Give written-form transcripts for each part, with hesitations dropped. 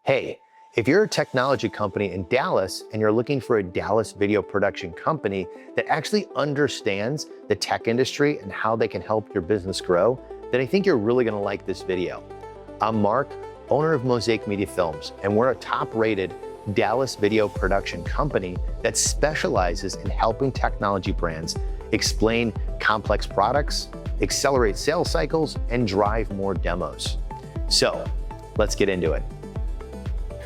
Hey, if you're a technology company in Dallas and you're looking for a Dallas video production company that actually understands the tech industry and how they can help your business grow, then I think you're really gonna like this video. I'm Mark, owner of Mosaic Media Films, and we're a top-rated Dallas video production company that specializes in helping technology brands explain complex products, accelerate sales cycles, and drive more demos. So let's get into it.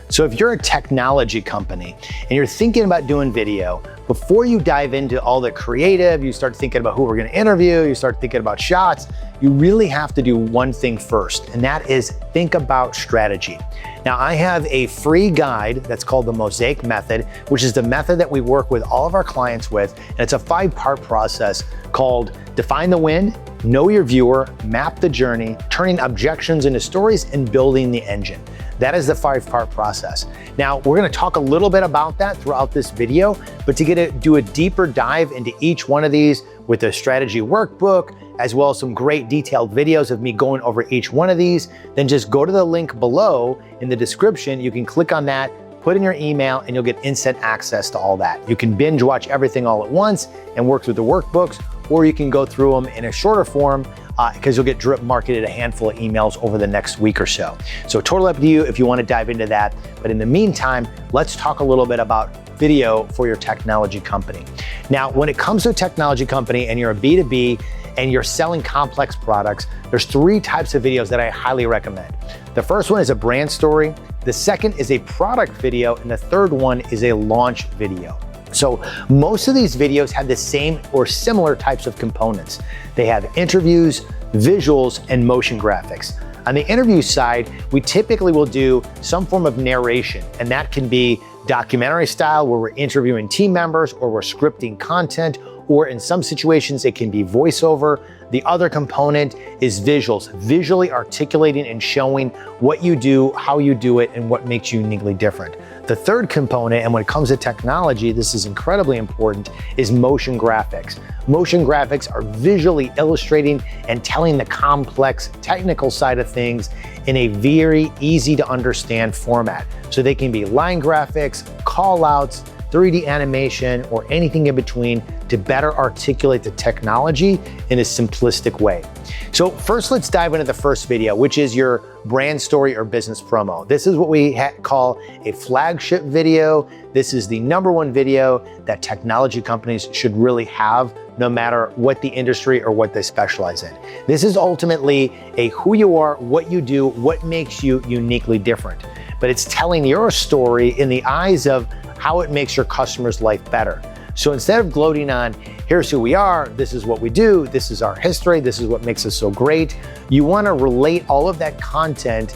So if you're a technology company and you're thinking about doing video, before you dive into all the creative, you start thinking about who we're gonna interview, you start thinking about shots, you really have to do one thing first, and that is think about strategy. Now, I have a free guide that's called the Mosaic Method, which is the method that we work with all of our clients with, and it's a 5-part process called Define the Win, Know Your Viewer, Map the Journey, Turning Objections into Stories, and Building the Engine. That is the 5-part process. Now, we're gonna talk a little bit about that throughout this video, but to do a deeper dive into each one of these with a strategy workbook, as well as some great detailed videos of me going over each one of these, then just go to the link below in the description. You can click on that, put in your email, and you'll get instant access to all that. You can binge watch everything all at once and work through the workbooks, or you can go through them in a shorter form because you'll get drip marketed a handful of emails over the next week or so. So totally up to you if you want to dive into that. But in the meantime, let's talk a little bit about video for your technology company. Now, when it comes to a technology company and you're a B2B and you're selling complex products, there's 3 types of videos that I highly recommend. The first one is a brand story. The second is a product video. And the third one is a launch video. So most of these videos have the same or similar types of components. They have interviews, visuals, and motion graphics. On the interview side, we typically will do some form of narration, and that can be documentary style where we're interviewing team members or we're scripting content, or in some situations it can be voiceover. The other component is visuals, visually articulating and showing what you do, how you do it, and what makes you uniquely different. The third component, and when it comes to technology, this is incredibly important, is motion graphics. Motion graphics are visually illustrating and telling the complex technical side of things in a very easy to understand format. So they can be line graphics, call outs, 3D animation, or anything in between to better articulate the technology in a simplistic way. So first, let's dive into the first video, which is your brand story or business promo. This is what we call a flagship video. This is the #1 video that technology companies should really have, no matter what the industry or what they specialize in. This is ultimately a who you are, what you do, what makes you uniquely different. But it's telling your story in the eyes of how it makes your customer's life better. So instead of gloating on, here's who we are, this is what we do, this is our history, this is what makes us so great, you wanna relate all of that content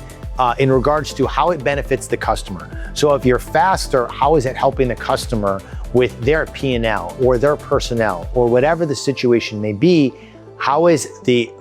in regards to how it benefits the customer. So if you're faster, how is it helping the customer with their P&L or their personnel or whatever the situation may be? How is the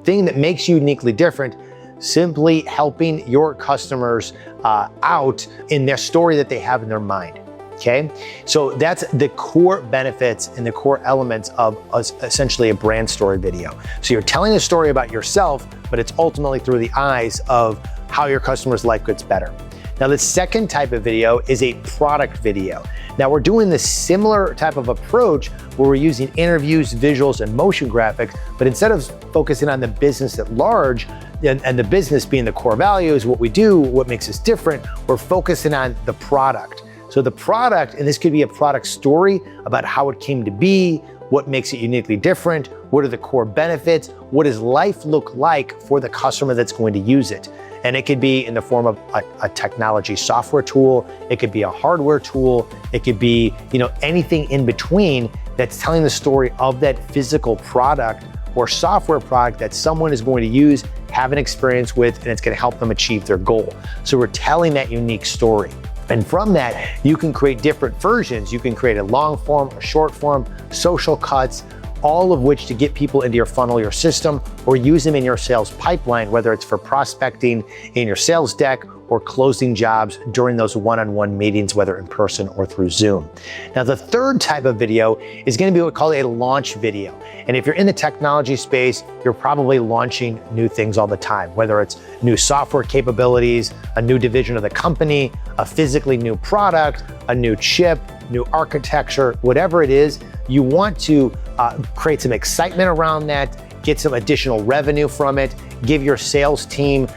thing that makes you uniquely different simply helping your customers out in their story that they have in their mind, okay? So that's the core benefits and the core elements of essentially a brand story video. So you're telling a story about yourself, but it's ultimately through the eyes of how your customer's life gets better. Now, the second type of video is a product video. Now, we're doing this similar type of approach where we're using interviews, visuals, and motion graphics, but instead of focusing on the business at large, and the business being the core values, what we do, what makes us different, we're focusing on the product. So the product, and this could be a product story about how it came to be, what makes it uniquely different, what are the core benefits, what does life look like for the customer that's going to use it. And it could be in the form of a technology software tool, it could be a hardware tool, it could be anything in between that's telling the story of that physical product or software product that someone is going to use, have an experience with, and it's going to help them achieve their goal. So we're telling that unique story. And from that, you can create different versions. You can create a long form, a short form, social cuts, all of which to get people into your funnel, your system, or use them in your sales pipeline, whether it's for prospecting in your sales deck or closing jobs during those one-on-one meetings, whether in person or through Zoom. Now, the third type of video is going to be what we call a launch video. And if you're in the technology space, you're probably launching new things all the time, whether it's new software capabilities, a new division of the company, a physically new product, a new chip, new architecture, whatever it is, you want to create some excitement around that, get some additional revenue from it, give your sales team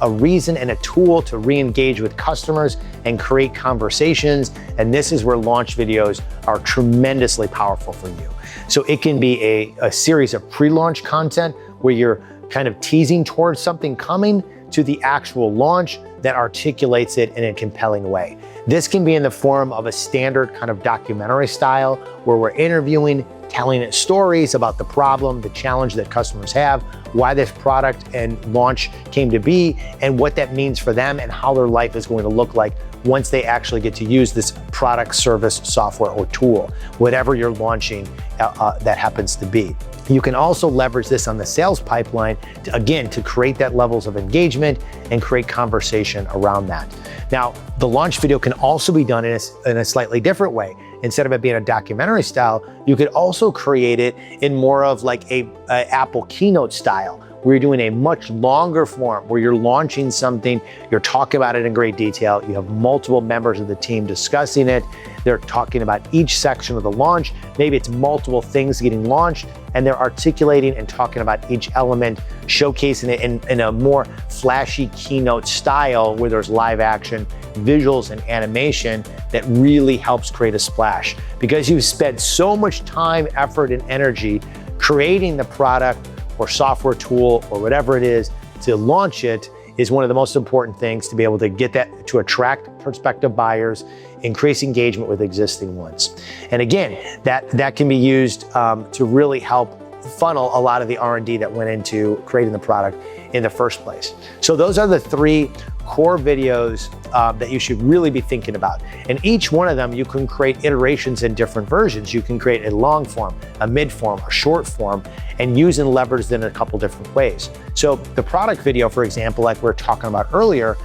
a reason and a tool to re-engage with customers and create conversations. And this is where launch videos are tremendously powerful for you. So it can be a series of pre-launch content where you're kind of teasing towards something coming to the actual launch that articulates it in a compelling way. This can be in the form of a standard kind of documentary style where we're interviewing, telling it stories about the problem, the challenge that customers have, why this product and launch came to be, and what that means for them and how their life is going to look like once they actually get to use this product, service, software, or tool, whatever you're launching that happens to be. You can also leverage this on the sales pipeline to create that levels of engagement and create conversation around that. Now, the launch video can also be done in a slightly different way. Instead of it being a documentary style, you could also create it in more of like a Apple keynote style, where you're doing a much longer form, where you're launching something, you're talking about it in great detail, you have multiple members of the team discussing it, they're talking about each section of the launch, maybe it's multiple things getting launched, and they're articulating and talking about each element, showcasing it in a more flashy keynote style where there's live action, visuals, and animation that really helps create a splash. Because you've spent so much time, effort, and energy creating the product or software tool or whatever it is to launch it is one of the most important things to be able to get that to attract prospective buyers, increase engagement with existing ones. And again, that can be used to really help funnel a lot of the R&D that went into creating the product in the first place. So those are the three core videos that you should really be thinking about. And each one of them, you can create iterations in different versions. You can create a long form, a mid form, a short form, and use and leverage them in a couple different ways. So the product video, for example, like we were talking about earlier,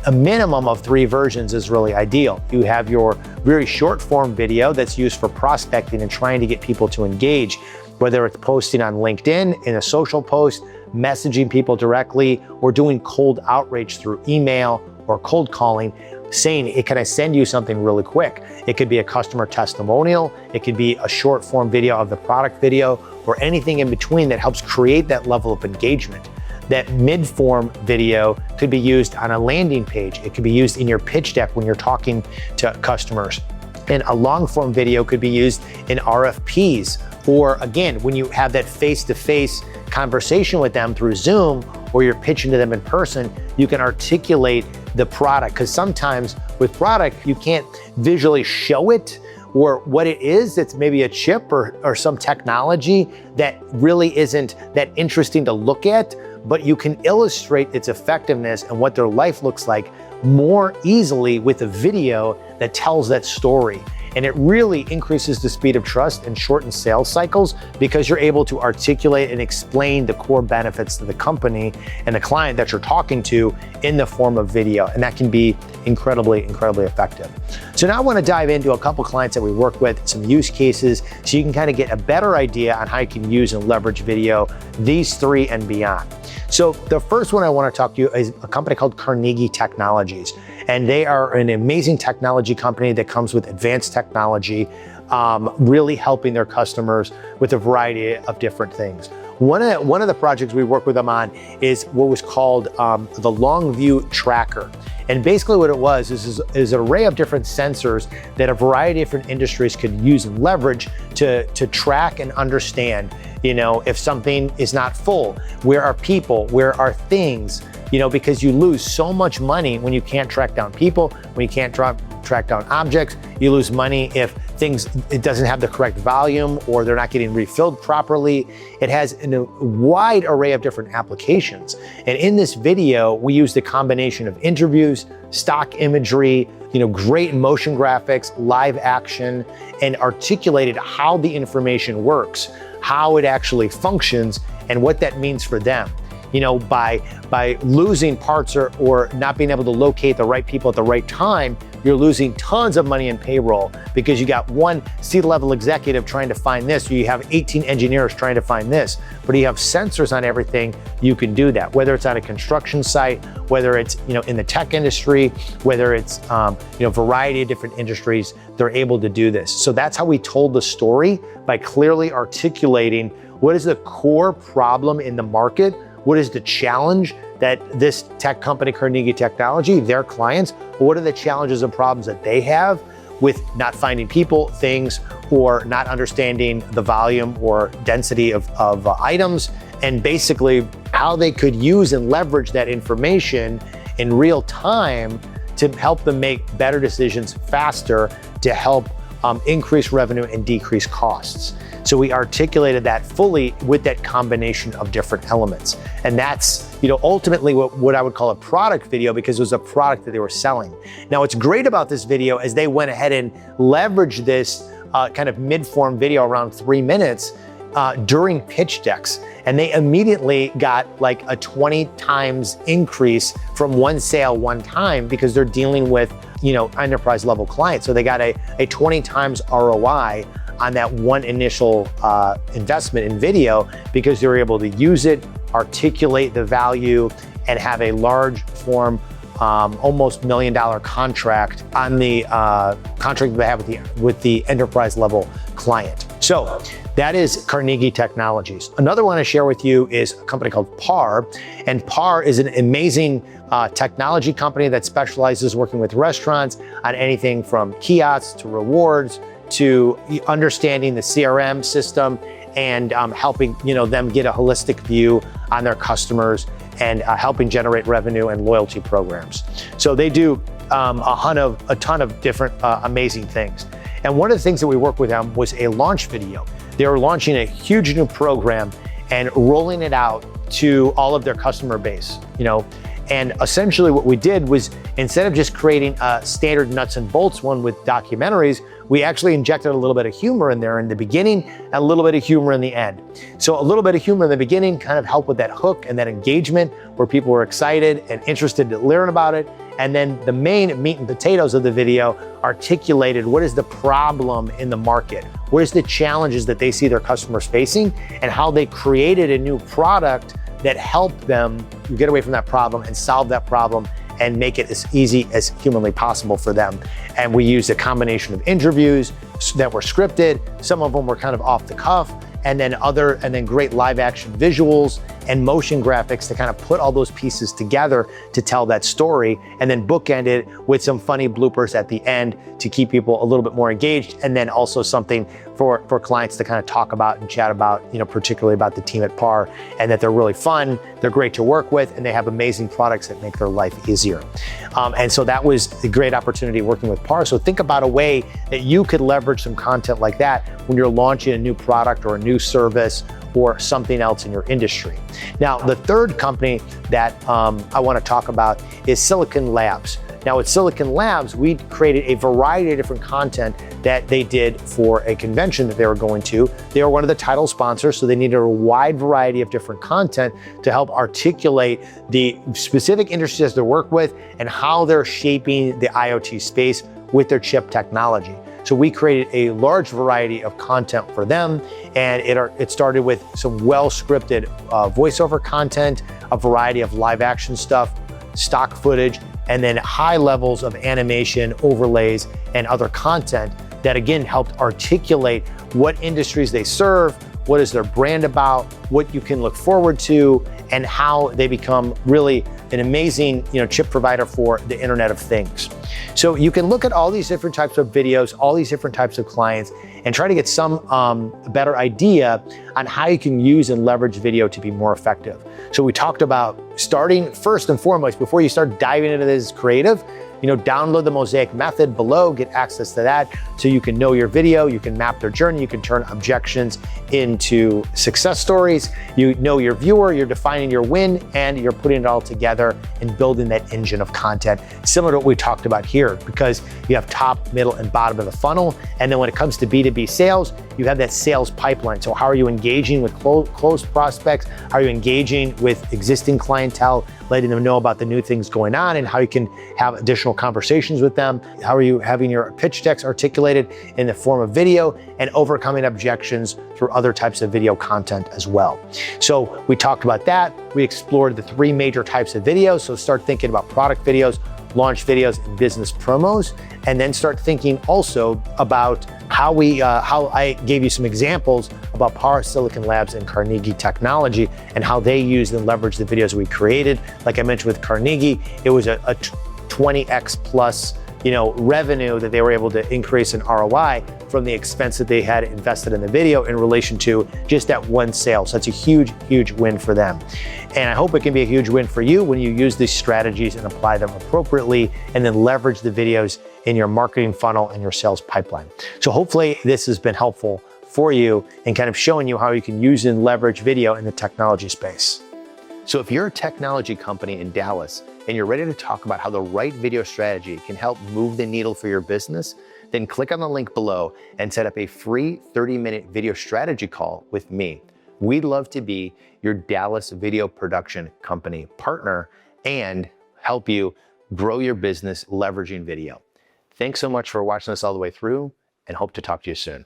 a minimum of 3 versions is really ideal. You have your very short form video that's used for prospecting and trying to get people to engage, whether it's posting on LinkedIn in a social post, messaging people directly, or doing cold outreach through email or cold calling, saying, can I send you something really quick? It could be a customer testimonial, it could be a short form video of the product video, or anything in between that helps create that level of engagement. That mid-form video could be used on a landing page. It could be used in your pitch deck when you're talking to customers. And a long-form video could be used in RFPs, or again, when you have that face-to-face conversation with them through Zoom, or you're pitching to them in person, you can articulate the product. Because sometimes with product, you can't visually show it or what it is. It's maybe a chip or some technology that really isn't that interesting to look at, but you can illustrate its effectiveness and what their life looks like more easily with a video that tells that story. And it really increases the speed of trust and shortens sales cycles because you're able to articulate and explain the core benefits to the company and the client that you're talking to in the form of video. And that can be incredibly, incredibly effective. So now I want to dive into a couple clients that we work with, some use cases, so you can kind of get a better idea on how you can use and leverage video, these 3 and beyond. So the first one I want to talk to you is a company called Carnegie Technologies. And they are an amazing technology company that comes with advanced technology, really helping their customers with a variety of different things. One of the projects we work with them on is what was called the Longview Tracker. And basically what it was is an array of different sensors that a variety of different industries could use and leverage to track and understand, if something is not full, where are people, where are things, because you lose so much money when you can't track down people, when you can't track down objects. You lose money if it doesn't have the correct volume or they're not getting refilled properly. It has a wide array of different applications. And in this video, we used a combination of interviews, stock imagery, great motion graphics, live action, and articulated how the information works, how it actually functions, and what that means for them. by losing parts or not being able to locate the right people at the right time, you're losing tons of money in payroll because you got one C-level executive trying to find this, or you have 18 engineers trying to find this. But you have sensors on everything, you can do that. Whether it's on a construction site, whether it's in the tech industry, whether it's variety of different industries, they're able to do this. So that's how we told the story, by clearly articulating what is the core problem in the market, what is the challenge that this tech company, Carnegie Technology, their clients, what are the challenges and problems that they have with not finding people, things, or not understanding the volume or density of items, and basically how they could use and leverage that information in real time to help them make better decisions faster, to help increase revenue and decrease costs. So we articulated that fully with that combination of different elements. And that's ultimately what I would call a product video, because it was a product that they were selling. Now, what's great about this video is they went ahead and leveraged this kind of mid-form video, around 3 minutes, during pitch decks. And they immediately got like a 20 times increase from one sale one time, because they're dealing with enterprise level clients. So they got a 20 times ROI on that one initial investment in video, because they were able to use it, articulate the value, and have a large form, almost $1 million contract on the contract they have with the enterprise level client. So that is Carnegie Technologies. Another one I share with you is a company called PAR. And PAR is an amazing technology company that specializes working with restaurants on anything from kiosks to rewards to understanding the CRM system and helping them get a holistic view on their customers and helping generate revenue and loyalty programs. So they do a ton of different amazing things. And one of the things that we worked with them was a launch video. They were launching a huge new program and rolling it out to all of their customer base, And essentially what we did was, instead of just creating a standard nuts and bolts one with documentaries, we actually injected a little bit of humor in there in the beginning and a little bit of humor in the end. So a little bit of humor in the beginning kind of helped with that hook and that engagement, where people were excited and interested to learn about it. And then the main meat and potatoes of the video articulated what is the problem in the market, what is the challenges that they see their customers facing, and how they created a new product that helped them get away from that problem and solve that problem and make it as easy as humanly possible for them. And we used a combination of interviews that were scripted, some of them were kind of off the cuff, and then great live action visuals and motion graphics to kind of put all those pieces together to tell that story, and then bookend it with some funny bloopers at the end to keep people a little bit more engaged, and then also something for clients to kind of talk about and chat about, particularly about the team at PAR, and that they're really fun, they're great to work with, and they have amazing products that make their life easier. And so that was a great opportunity working with PAR. So think about a way that you could leverage some content like that when you're launching a new product or a new service or something else in your industry. Now, the third company that I want to talk about is Silicon Labs. Now, with Silicon Labs, we created a variety of different content that they did for a convention that they were going to. They were one of the title sponsors, so they needed a wide variety of different content to help articulate the specific industries they work with and how they're shaping the IoT space with their chip technology. So we created a large variety of content for them, and it started with some well-scripted voiceover content, a variety of live action stuff, stock footage, and then high levels of animation, overlays, and other content that again helped articulate what industries they serve, what is their brand about, what you can look forward to, and how they become really an amazing chip provider for the Internet of Things. So you can look at all these different types of videos, all these different types of clients, and try to get some better idea on how you can use and leverage video to be more effective. So we talked about starting first and foremost, before you start diving into this creative, download the Mosaic method below, get access to that so you can know your video, you can map their journey, you can turn objections into success stories, you know your viewer, you're defining your win, and you're putting it all together and building that engine of content, similar to what we talked about here, because you have top, middle, and bottom of the funnel. And then when it comes to B2B sales, you have that sales pipeline. So how are you engaging with closed prospects? How are you engaging with existing clientele, letting them know about the new things going on and how you can have additional conversations with them? How are you having your pitch decks articulated in the form of video and overcoming objections through other types of video content as well? So we talked about that. We explored the 3 major types of videos. So start thinking about product videos, launch videos, and business promos, and then start thinking also about how I gave you some examples about Power Silicon Labs and Carnegie Technology and how they use and leverage the videos we created. Like I mentioned with Carnegie, it was a 20x plus revenue that they were able to increase in ROI from the expense that they had invested in the video in relation to just that one sale. So that's a huge, huge win for them. And I hope it can be a huge win for you when you use these strategies and apply them appropriately and then leverage the videos in your marketing funnel and your sales pipeline. So hopefully this has been helpful for you and kind of showing you how you can use and leverage video in the technology space. So if you're a technology company in Dallas and you're ready to talk about how the right video strategy can help move the needle for your business, then click on the link below and set up a free 30-minute video strategy call with me. We'd love to be your Dallas video production company partner and help you grow your business leveraging video. Thanks so much for watching this all the way through, and hope to talk to you soon.